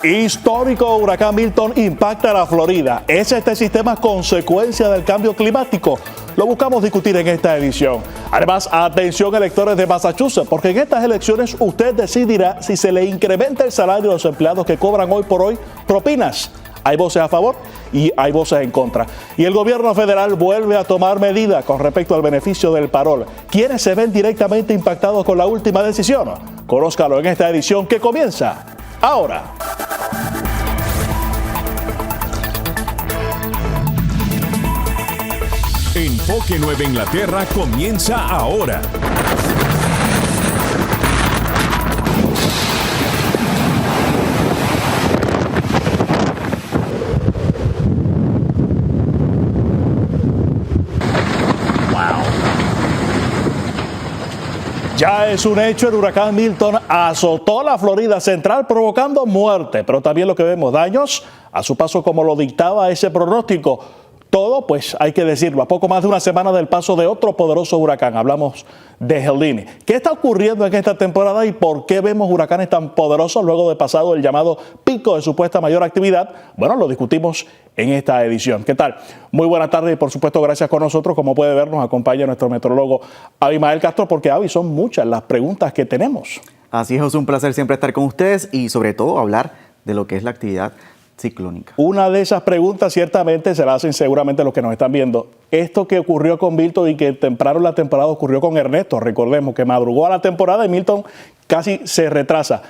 Histórico huracán Milton impacta a la Florida. ¿Es este sistema consecuencia del cambio climático? Lo buscamos discutir en esta edición. Además, atención electores de Massachusetts, porque en estas elecciones usted decidirá si se le incrementa el salario a los empleados que cobran hoy por hoy propinas. Hay voces a favor y hay voces en contra. Y el gobierno federal vuelve a tomar medidas con respecto al beneficio del parol. ¿Quiénes se ven directamente impactados con la última decisión? Conózcalo en esta edición que comienza ahora. Enfoque Nueva Inglaterra comienza ahora. Ya es un hecho, el huracán Milton azotó la Florida central provocando muerte, pero también lo que vemos, daños a su paso como lo dictaba ese pronóstico. Todo, pues hay que decirlo, a poco más de una semana del paso de otro poderoso huracán. Hablamos de Helene. ¿Qué está ocurriendo en esta temporada y por qué vemos huracanes tan poderosos luego de pasado el llamado pico de supuesta mayor actividad? Bueno, lo discutimos en esta edición. ¿Qué tal? Muy buenas tardes y por supuesto gracias con nosotros. Como puede ver, nos acompaña nuestro meteorólogo Abimael Castro, porque Avi, son muchas las preguntas que tenemos. Así es, un placer siempre estar con ustedes y sobre todo hablar de lo que es la actividad ciclónica. Una de esas preguntas ciertamente se la hacen seguramente los que nos están viendo. Esto que ocurrió con Milton y que temprano en la temporada ocurrió con Ernesto, recordemos que madrugó a la temporada y Milton casi se retrasa.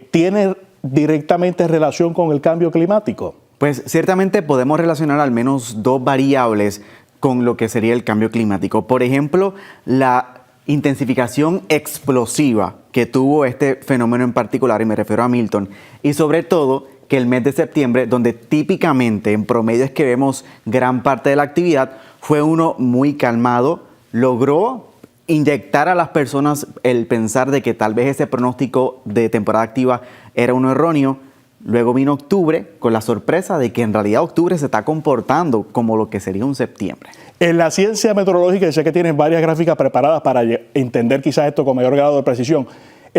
¿Tiene directamente relación con el cambio climático? Pues ciertamente podemos relacionar al menos dos variables con lo que sería el cambio climático. Por ejemplo, la intensificación explosiva que tuvo este fenómeno en particular, y me refiero a Milton, y sobre todo que el mes de septiembre, donde típicamente en promedio es que vemos gran parte de la actividad, fue uno muy calmado, logró inyectar a las personas el pensar de que tal vez ese pronóstico de temporada activa era uno erróneo. Luego vino octubre con la sorpresa de que en realidad octubre se está comportando como lo que sería un septiembre. En la ciencia meteorológica, sé que tienen varias gráficas preparadas para entender quizás esto con mayor grado de precisión.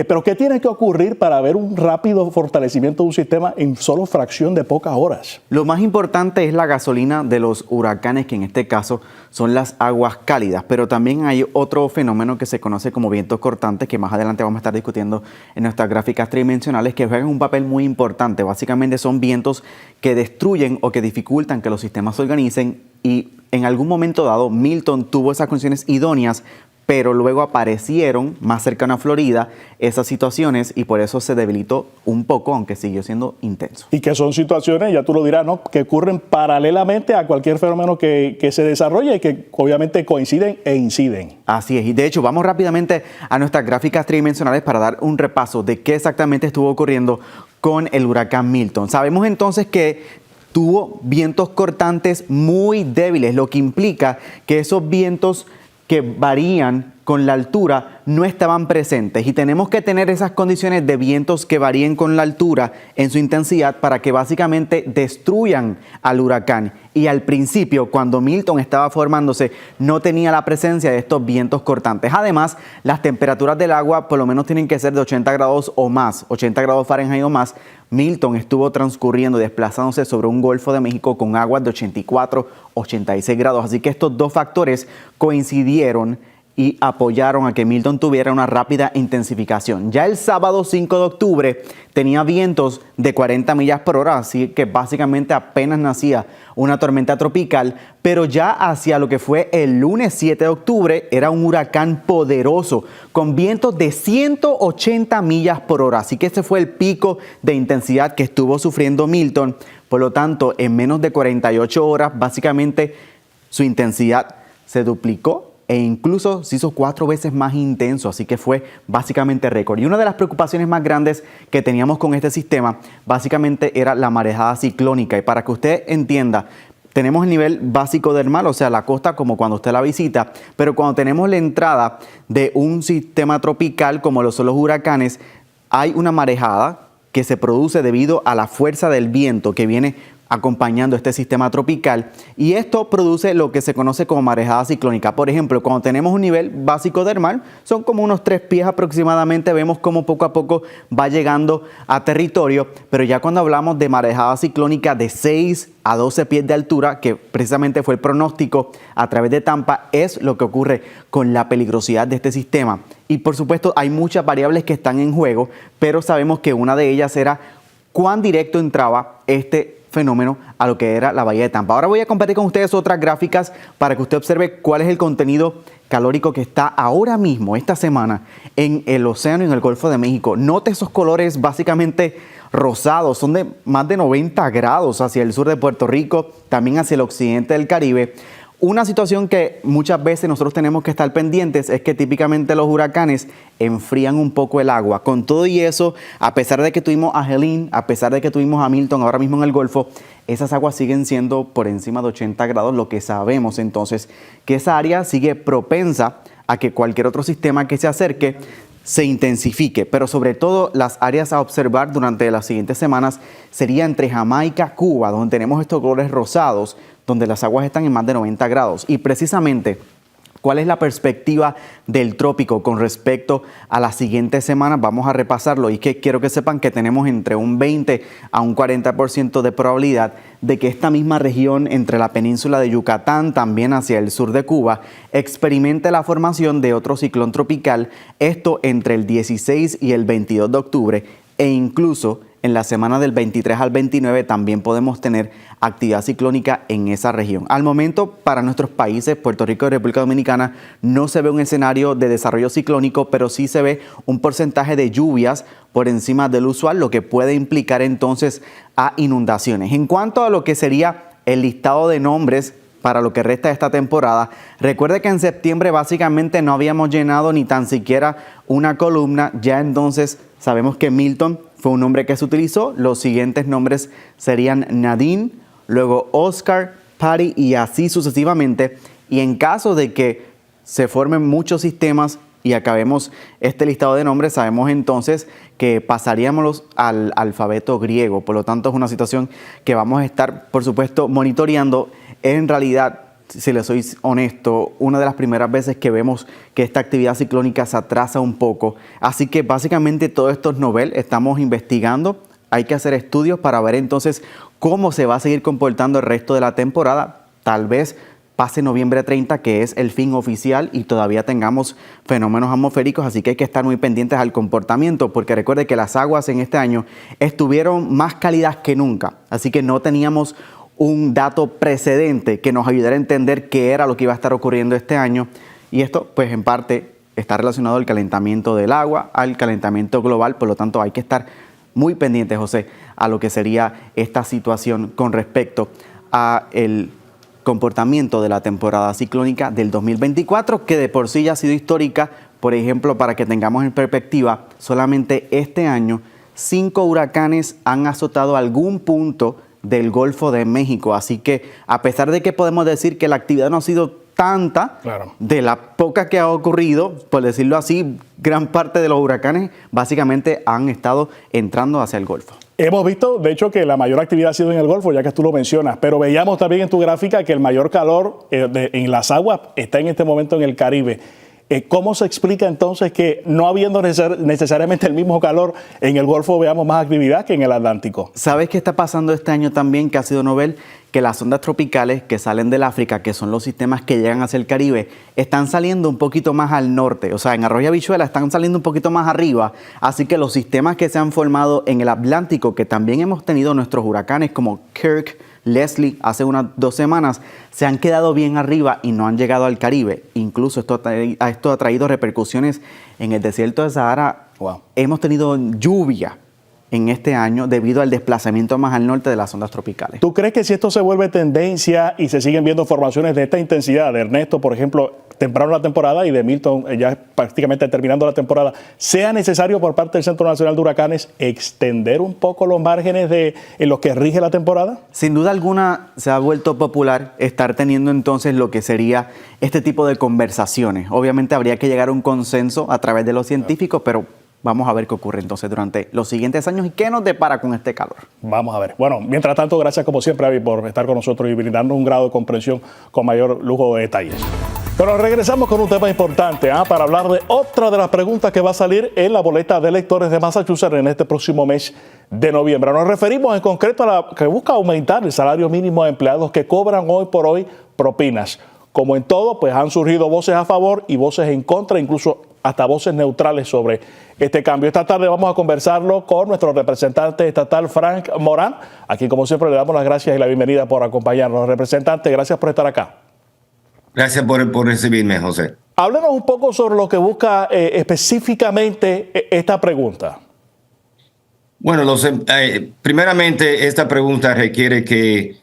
Pero ¿qué tiene que ocurrir para ver un rápido fortalecimiento de un sistema en solo fracción de pocas horas? Lo más importante es la gasolina de los huracanes, que en este caso son las aguas cálidas, pero también hay otro fenómeno que se conoce como vientos cortantes, que más adelante vamos a estar discutiendo en nuestras gráficas tridimensionales, que juegan un papel muy importante. Básicamente son vientos que destruyen o que dificultan que los sistemas se organicen, y en algún momento dado Milton tuvo esas condiciones idóneas, pero luego aparecieron más cercano a Florida esas situaciones y por eso se debilitó un poco, aunque siguió siendo intenso. Y que son situaciones, ya tú lo dirás, ¿no?, que ocurren paralelamente a cualquier fenómeno que se desarrolla y que obviamente coinciden e inciden. Así es, y de hecho vamos rápidamente a nuestras gráficas tridimensionales para dar un repaso de qué exactamente estuvo ocurriendo con el huracán Milton. Sabemos entonces que tuvo vientos cortantes muy débiles, lo que implica que esos vientos que varían con la altura no estaban presentes, y tenemos que tener esas condiciones de vientos que varíen con la altura en su intensidad para que básicamente destruyan al huracán. Y al principio, cuando Milton estaba formándose, no tenía la presencia de estos vientos cortantes. Además, las temperaturas del agua por lo menos tienen que ser de 80 grados o más, 80 grados Fahrenheit o más. Milton estuvo transcurriendo, desplazándose sobre un Golfo de México con aguas de 84, 86 grados. Así que estos dos factores coincidieron y apoyaron a que Milton tuviera una rápida intensificación. Ya el sábado 5 de octubre tenía vientos de 40 millas por hora, así que básicamente apenas nacía una tormenta tropical, pero ya hacia lo que fue el lunes 7 de octubre era un huracán poderoso con vientos de 180 millas por hora, así que ese fue el pico de intensidad que estuvo sufriendo Milton. Por lo tanto, en menos de 48 horas, básicamente su intensidad se duplicó e incluso se hizo 4 veces más intenso, así que fue básicamente récord. Y una de las preocupaciones más grandes que teníamos con este sistema básicamente era la marejada ciclónica. Y para que usted entienda, tenemos el nivel básico del mar, o sea, la costa como cuando usted la visita, pero cuando tenemos la entrada de un sistema tropical como lo son los huracanes, hay una marejada que se produce debido a la fuerza del viento que viene acompañando este sistema tropical, y esto produce lo que se conoce como marejada ciclónica. Por ejemplo, cuando tenemos un nivel básico del mar, son como unos 3 pies aproximadamente, vemos cómo poco a poco va llegando a territorio, pero ya cuando hablamos de marejada ciclónica de 6 a 12 pies de altura, que precisamente fue el pronóstico a través de Tampa, es lo que ocurre con la peligrosidad de este sistema. Y por supuesto hay muchas variables que están en juego, pero sabemos que una de ellas era cuán directo entraba este fenómeno a lo que era la bahía de Tampa. Ahora voy a compartir con ustedes otras gráficas para que usted observe cuál es el contenido calórico que está ahora mismo, esta semana, en el océano y en el Golfo de México. Note esos colores básicamente rosados, son de más de 90 grados hacia el sur de Puerto Rico, también hacia el occidente del Caribe. Una situación que muchas veces nosotros tenemos que estar pendientes es que típicamente los huracanes enfrían un poco el agua. Con todo y eso, a pesar de que tuvimos a Helene, a pesar de que tuvimos a Milton ahora mismo en el Golfo, esas aguas siguen siendo por encima de 80 grados, lo que sabemos entonces que esa área sigue propensa a que cualquier otro sistema que se acerque se intensifique, pero sobre todo las áreas a observar durante las siguientes semanas sería entre Jamaica, Cuba, donde tenemos estos colores rosados, donde las aguas están en más de 90 grados. Y precisamente, ¿cuál es la perspectiva del trópico con respecto a las siguientes semanas? Vamos a repasarlo, y que quiero que sepan que tenemos entre un 20 a un 40% de probabilidad de que esta misma región entre la península de Yucatán, también hacia el sur de Cuba, experimente la formación de otro ciclón tropical, esto entre el 16 y el 22 de octubre, e incluso en la semana del 23 al 29 también podemos tener actividad ciclónica en esa región. Al momento, para nuestros países, Puerto Rico y República Dominicana, no se ve un escenario de desarrollo ciclónico, pero sí se ve un porcentaje de lluvias por encima del usual, lo que puede implicar entonces a inundaciones. En cuanto a lo que sería el listado de nombres para lo que resta de esta temporada, recuerde que en septiembre básicamente no habíamos llenado ni tan siquiera una columna. Ya entonces sabemos que Milton fue un nombre que se utilizó. Los siguientes nombres serían Nadine, luego Oscar, Patty y así sucesivamente. Y en caso de que se formen muchos sistemas y acabemos este listado de nombres, sabemos entonces que pasaríamos al alfabeto griego. Por lo tanto, es una situación que vamos a estar, por supuesto, monitoreando. En realidad, si les soy honesto, una de las primeras veces que vemos que esta actividad ciclónica se atrasa un poco. Así que básicamente todo esto es novel, estamos investigando, hay que hacer estudios para ver entonces cómo se va a seguir comportando el resto de la temporada. Tal vez pase noviembre 30, que es el fin oficial, y todavía tengamos fenómenos atmosféricos, así que hay que estar muy pendientes al comportamiento, porque recuerde que las aguas en este año estuvieron más cálidas que nunca, así que no teníamos un dato precedente que nos ayudara a entender qué era lo que iba a estar ocurriendo este año, y esto pues en parte está relacionado al calentamiento del agua, al calentamiento global. Por lo tanto hay que estar muy pendientes, José, a lo que sería esta situación con respecto a el comportamiento de la temporada ciclónica del 2024, que de por sí ya ha sido histórica. Por ejemplo, para que tengamos en perspectiva, solamente este año 5 huracanes han azotado algún punto del Golfo de México. Así que a pesar de que podemos decir que la actividad no ha sido tanta, claro, de la poca que ha ocurrido, por decirlo así, gran parte de los huracanes básicamente han estado entrando hacia el Golfo. Hemos visto, de hecho, que la mayor actividad ha sido en el Golfo, ya que tú lo mencionas, pero veíamos también en tu gráfica que el mayor calor en las aguas está en este momento en el Caribe. ¿Cómo se explica entonces que no habiendo necesariamente el mismo calor en el Golfo veamos más actividad que en el Atlántico? ¿Sabes qué está pasando este año también, que ha sido novel? Que las ondas tropicales que salen del África, que son los sistemas que llegan hacia el Caribe, están saliendo un poquito más al norte. O sea, en Arroyo Habichuela están saliendo un poquito más arriba. Así que los sistemas que se han formado en el Atlántico, que también hemos tenido nuestros huracanes como Kirk, Leslie, hace unas 2 semanas, se han quedado bien arriba y no han llegado al Caribe. Incluso esto ha traído repercusiones en el desierto de Sahara. Wow. Hemos tenido lluvia en este año debido al desplazamiento más al norte de las ondas tropicales. ¿Tú crees que si esto se vuelve tendencia y se siguen viendo formaciones de esta intensidad, de Ernesto, por ejemplo, temprano en la temporada, y de Milton ya prácticamente terminando la temporada, sea necesario por parte del Centro Nacional de Huracanes extender un poco los márgenes en los que rige la temporada? Sin duda alguna se ha vuelto popular estar teniendo entonces lo que sería este tipo de conversaciones. Obviamente habría que llegar a un consenso a través de los científicos, pero Vamos a ver qué ocurre entonces durante los siguientes años y qué nos depara con este calor. Vamos a ver. Bueno, mientras tanto, gracias como siempre, Avi, por estar con nosotros y brindarnos un grado de comprensión con mayor lujo de detalles. Pero regresamos con un tema importante para hablar de otra de las preguntas que va a salir en la boleta de electores de Massachusetts en este próximo mes de noviembre. Nos referimos en concreto a la que busca aumentar el salario mínimo de empleados que cobran hoy por hoy propinas. Como en todo, pues han surgido voces a favor y voces en contra, incluso hasta voces neutrales sobre este cambio. Esta tarde vamos a conversarlo con nuestro representante estatal, Frank Morán, a quien como siempre le damos las gracias y la bienvenida por acompañarnos. Representante, gracias por estar acá. Gracias por recibirme, José. Háblenos un poco sobre lo que busca específicamente esta pregunta. Bueno, primeramente esta pregunta requiere que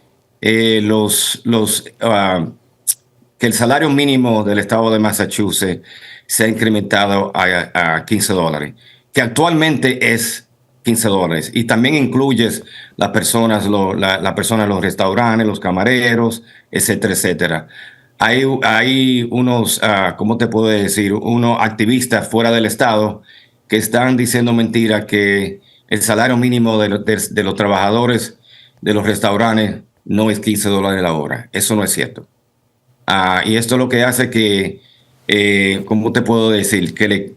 que el salario mínimo del estado de Massachusetts sea incrementado a $15, que actualmente es $15, y también incluyes las personas, los restaurantes, los camareros, etcétera, etcétera. Hay unos, ¿cómo te puedo decir? Unos activistas fuera del estado que están diciendo mentiras, que el salario mínimo de los trabajadores de los restaurantes no es $15 la hora. Eso no es cierto. Y esto es lo que hace que, ¿cómo te puedo decir? Que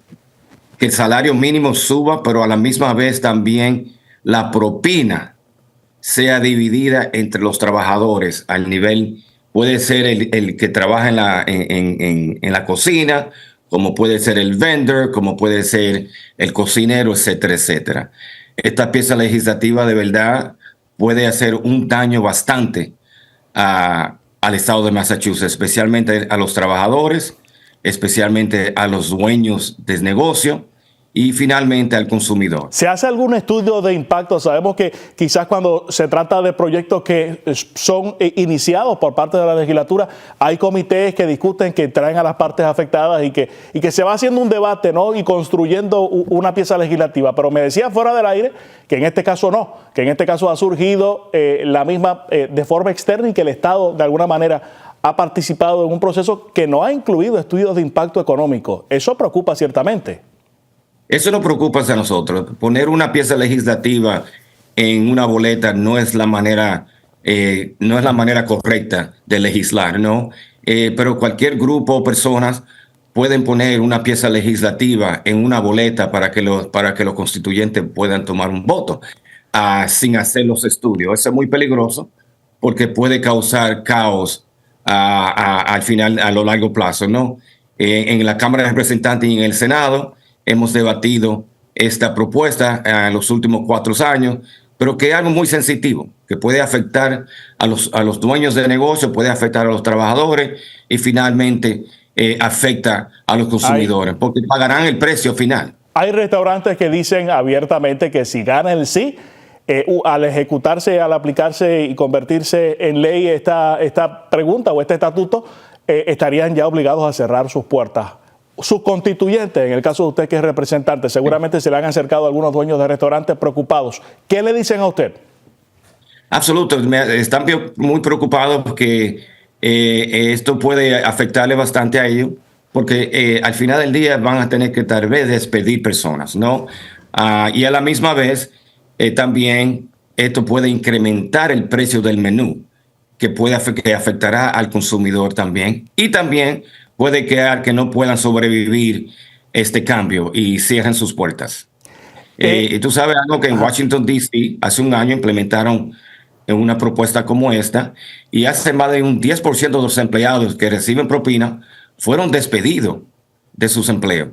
el salario mínimo suba, pero a la misma vez también la propina sea dividida entre los trabajadores al nivel. Puede ser el que trabaja en la cocina, como puede ser el vendor, como puede ser el cocinero, etcétera, etcétera. Esta pieza legislativa de verdad puede hacer un daño bastante al estado de Massachusetts, especialmente a los trabajadores, especialmente a los dueños de negocio y finalmente al consumidor. ¿Se hace algún estudio de impacto? Sabemos que quizás cuando se trata de proyectos que son iniciados por parte de la legislatura, hay comités que discuten, que traen a las partes afectadas y que se va haciendo un debate, ¿no? Y construyendo una pieza legislativa. Pero me decía fuera del aire que en este caso no, que en este caso ha surgido la misma de forma externa y que el Estado de alguna manera ha participado en un proceso que no ha incluido estudios de impacto económico. Eso preocupa ciertamente. Eso nos preocupa a nosotros. Poner una pieza legislativa en una boleta no es la manera correcta de legislar, ¿no? Pero cualquier grupo o personas pueden poner una pieza legislativa en una boleta para que los constituyentes puedan tomar un voto sin hacer los estudios. Eso es muy peligroso porque puede causar caos al final, a lo largo plazo, ¿no? En la Cámara de Representantes y en el Senado hemos debatido esta propuesta en los últimos 4 años, pero que es algo muy sensitivo, que puede afectar a los dueños de negocio, puede afectar a los trabajadores y finalmente afecta a los consumidores, porque pagarán el precio final. Hay restaurantes que dicen abiertamente que si gana el sí, al ejecutarse, al aplicarse y convertirse en ley esta pregunta o este estatuto, estarían ya obligados a cerrar sus puertas. Sus constituyentes, en el caso de usted que es representante, seguramente se le han acercado a algunos dueños de restaurantes preocupados. ¿Qué le dicen a usted? Absoluto, están muy preocupados porque esto puede afectarle bastante a ellos, porque al final del día van a tener que tal vez despedir personas, ¿no? Y a la misma vez también esto puede incrementar el precio del menú, que afectará al consumidor también, y también puede quedar que no puedan sobrevivir este cambio y cierren sus puertas. Y tú sabes algo, que en Washington, D.C. hace un año implementaron una propuesta como esta, y hace más de un 10% de los empleados que reciben propina fueron despedidos de sus empleos.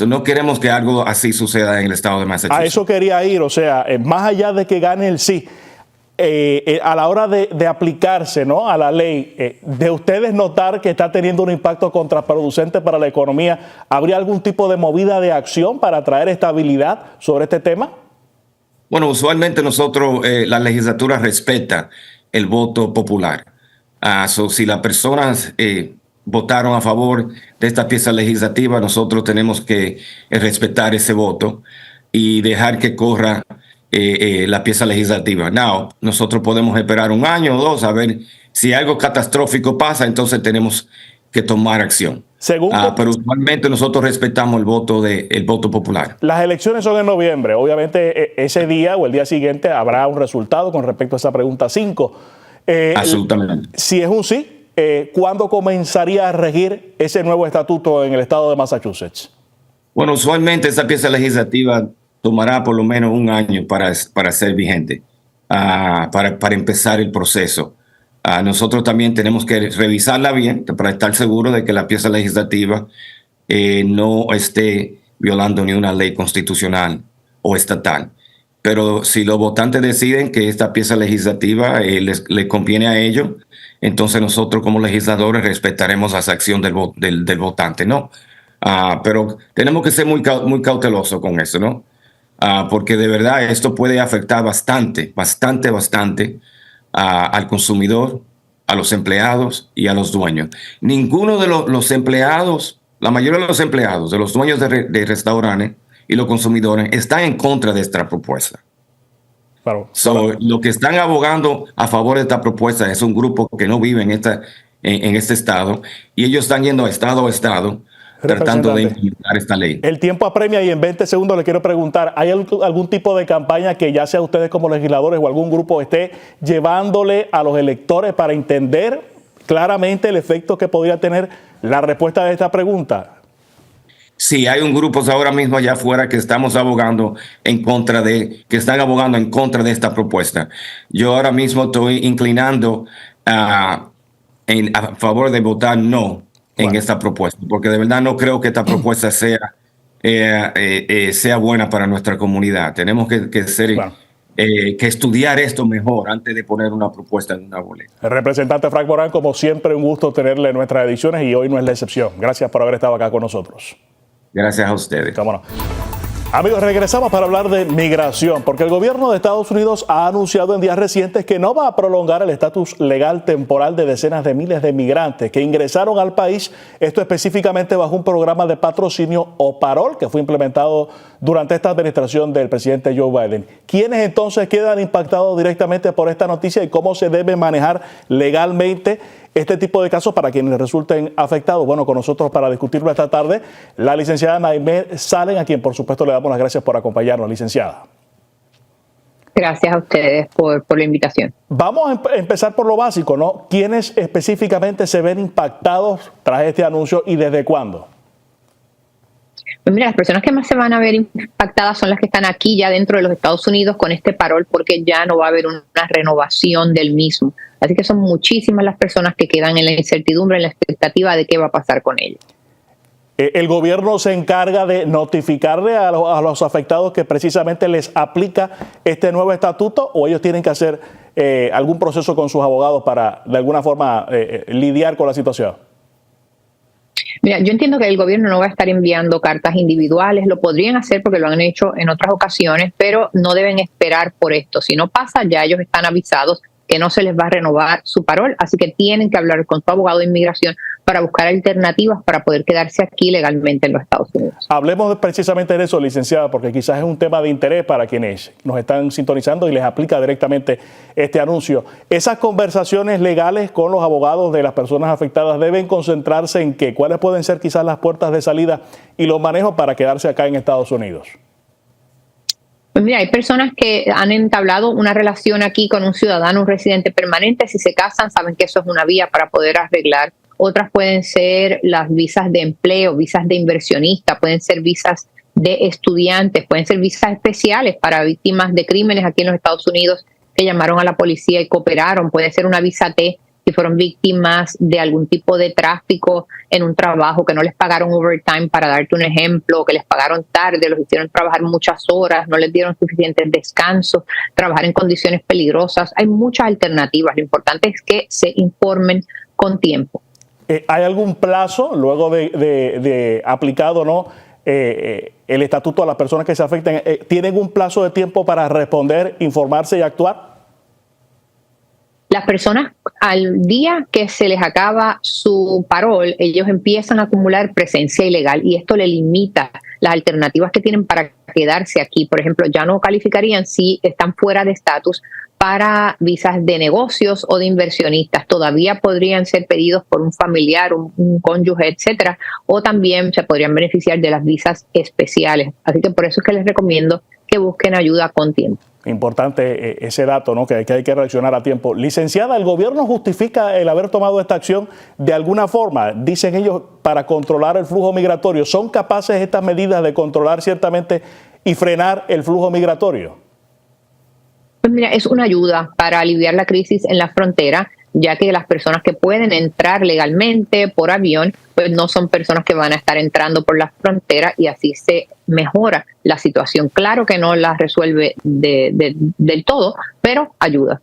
No queremos que algo así suceda en el estado de Massachusetts. A eso quería ir, o sea, más allá de que gane el sí, a la hora de aplicarse, ¿no?, a la ley, de ustedes notar que está teniendo un impacto contraproducente para la economía, ¿habría algún tipo de movida de acción para traer estabilidad sobre este tema? Bueno, usualmente la legislatura respeta el voto popular. Si las personas votaron a favor de esta pieza legislativa, nosotros tenemos que respetar ese voto y dejar que corra la pieza legislativa. Nosotros podemos esperar 1 año o 2 a ver si algo catastrófico pasa, entonces tenemos que tomar acción. Según Pero usualmente nosotros respetamos el voto popular. las elecciones son en noviembre. Obviamente ese día o el día siguiente habrá un resultado con respecto a esa pregunta 5. Absolutamente. Si es un sí, ¿cuándo comenzaría a regir ese nuevo estatuto en el estado de Massachusetts? Bueno, usualmente esa pieza legislativa tomará por lo menos un año para ser vigente, para empezar el proceso. Nosotros también tenemos que revisarla bien para estar seguros de que la pieza legislativa no esté violando ni una ley constitucional o estatal. Pero si los votantes deciden que esta pieza legislativa les conviene a ellos, entonces nosotros como legisladores respetaremos esa acción del votante, ¿no? Pero tenemos que ser muy cautelosos con eso, ¿no? Porque de verdad esto puede afectar bastante al consumidor, a los empleados y a los dueños. Ninguno de los empleados, la mayoría de los empleados, de los dueños de restaurantes y los consumidores están en contra de esta propuesta. Claro. Lo que están abogando a favor de esta propuesta es un grupo que no vive en este estado y ellos están yendo estado a estado tratando de implementar esta ley. El tiempo apremia y en 20 segundos le quiero preguntar, ¿hay algún tipo de campaña que ya sea ustedes como legisladores o algún grupo esté llevándole a los electores para entender claramente el efecto que podría tener la respuesta de esta pregunta? Sí, hay un grupo ahora mismo allá afuera que están abogando en contra de esta propuesta. Yo ahora mismo estoy inclinando a favor de votar no en esta propuesta, porque de verdad no creo que esta propuesta sea buena para nuestra comunidad. Tenemos que estudiar esto mejor antes de poner una propuesta en una boleta. El representante Frank Morán, como siempre, un gusto tenerle en nuestras ediciones y hoy no es la excepción. Gracias por haber estado acá con nosotros. Gracias a ustedes. Cómo no. Amigos, regresamos para hablar de migración, porque el gobierno de Estados Unidos ha anunciado en días recientes que no va a prolongar el estatus legal temporal de decenas de miles de migrantes que ingresaron al país, esto específicamente bajo un programa de patrocinio o parol que fue implementado durante esta administración del presidente Joe Biden. ¿Quiénes entonces quedan impactados directamente por esta noticia y cómo se debe manejar legalmente este tipo de casos para quienes resulten afectados? Bueno, con nosotros para discutirlo esta tarde, la licenciada Naimé Salen, a quien por supuesto le damos las gracias por acompañarnos, licenciada. Gracias a ustedes por la invitación. Vamos a empezar por lo básico, ¿no? ¿Quiénes específicamente se ven impactados tras este anuncio y desde cuándo? Pues mira, las personas que más se van a ver impactadas son las que están aquí ya dentro de los Estados Unidos con este parol, porque ya no va a haber una renovación del mismo. Así que son muchísimas las personas que quedan en la incertidumbre, en la expectativa de qué va a pasar con ellos. ¿El gobierno se encarga de notificarle a los afectados que precisamente les aplica este nuevo estatuto o ellos tienen que hacer algún proceso con sus abogados para de alguna forma lidiar con la situación? Mira, yo entiendo que el gobierno no va a estar enviando cartas individuales, lo podrían hacer porque lo han hecho en otras ocasiones, pero no deben esperar por esto. Si no pasa, ya ellos están avisados que no se les va a renovar su parol, así que tienen que hablar con su abogado de inmigración para buscar alternativas para poder quedarse aquí legalmente en los Estados Unidos. Hablemos precisamente de eso, licenciada, porque quizás es un tema de interés para quienes nos están sintonizando y les aplica directamente este anuncio. Esas conversaciones legales con los abogados de las personas afectadas deben concentrarse en qué, cuáles pueden ser quizás las puertas de salida y los manejos para quedarse acá en Estados Unidos. Pues mira, hay personas que han entablado una relación aquí con un ciudadano, un residente permanente. Si se casan, saben que eso es una vía para poder arreglar. Otras pueden ser las visas de empleo, visas de inversionista, pueden ser visas de estudiantes, pueden ser visas especiales para víctimas de crímenes aquí en los Estados Unidos que llamaron a la policía y cooperaron. Puede ser una visa T si fueron víctimas de algún tipo de tráfico en un trabajo, que no les pagaron overtime, para darte un ejemplo, que les pagaron tarde, los hicieron trabajar muchas horas, no les dieron suficientes descansos, trabajar en condiciones peligrosas. Hay muchas alternativas. Lo importante es que se informen con tiempo. ¿Hay algún plazo luego de aplicado no el estatuto a las personas que se Las personas, al día que se les acaba su parol, ellos empiezan a acumular presencia ilegal y esto le limita las alternativas que tienen para quedarse aquí. Por ejemplo, ya no calificarían si están fuera de estatus para visas de negocios o de inversionistas. Todavía podrían ser pedidos por un familiar, un cónyuge, etcétera, o también se podrían beneficiar de las visas especiales. Así que por eso es que les recomiendo que busquen ayuda con tiempo. Importante ese dato, ¿no? Que hay que reaccionar a tiempo. Licenciada, ¿el gobierno justifica el haber tomado esta acción de alguna forma? Dicen ellos, para controlar el flujo migratorio. ¿Son capaces estas medidas de controlar ciertamente y frenar el flujo migratorio? Pues mira, es una ayuda para aliviar la crisis en la frontera, ya que las personas que pueden entrar legalmente por avión, pues no son personas que van a estar entrando por la frontera y así se mejora la situación. Claro que no la resuelve del todo, pero ayuda.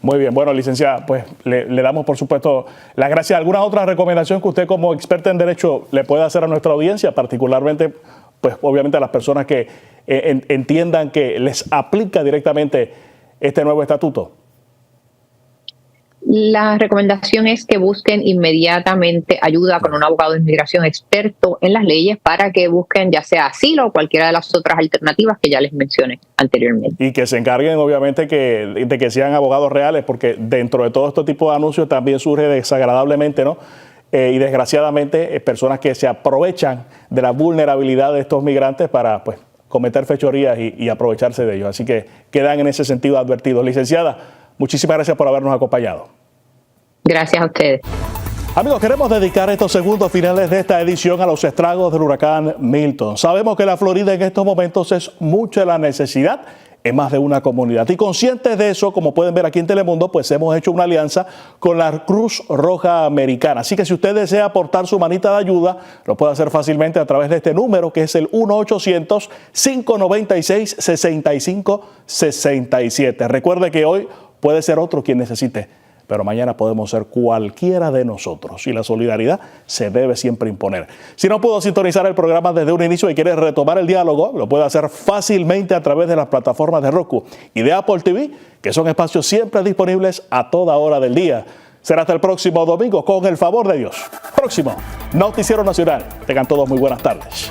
Muy bien, bueno, licenciada, pues le damos por supuesto las gracias. ¿Alguna otra recomendación que usted como experta en derecho le pueda hacer a nuestra audiencia, particularmente, pues obviamente a las personas que entiendan que les aplica directamente este nuevo estatuto? La recomendación es que busquen inmediatamente ayuda con un abogado de inmigración experto en las leyes para que busquen ya sea asilo o cualquiera de las otras alternativas que ya les mencioné anteriormente. Y que se encarguen obviamente de que sean abogados reales, porque dentro de todo este tipo de anuncios también surge desagradablemente, ¿no? Y desgraciadamente personas que se aprovechan de la vulnerabilidad de estos migrantes para pues cometer fechorías y aprovecharse de ellos. Así que quedan en ese sentido advertidos. Licenciada, muchísimas gracias por habernos acompañado. Gracias a ustedes. Amigos, queremos dedicar estos segundos finales de esta edición a los estragos del huracán Milton. Sabemos que la Florida en estos momentos es mucha la necesidad en más de una comunidad. Y conscientes de eso, como pueden ver aquí en Telemundo, pues hemos hecho una alianza con la Cruz Roja Americana. Así que si usted desea aportar su manita de ayuda, lo puede hacer fácilmente a través de este número, que es el 1-800-596-6567. Recuerde que hoy puede ser otro quien necesite, pero mañana podemos ser cualquiera de nosotros y la solidaridad se debe siempre imponer. Si no pudo sintonizar el programa desde un inicio y quiere retomar el diálogo, lo puede hacer fácilmente a través de las plataformas de Roku y de Apple TV, que son espacios siempre disponibles a toda hora del día. Será hasta el próximo domingo, con el favor de Dios. Próximo Noticiero Nacional. Tengan todos muy buenas tardes.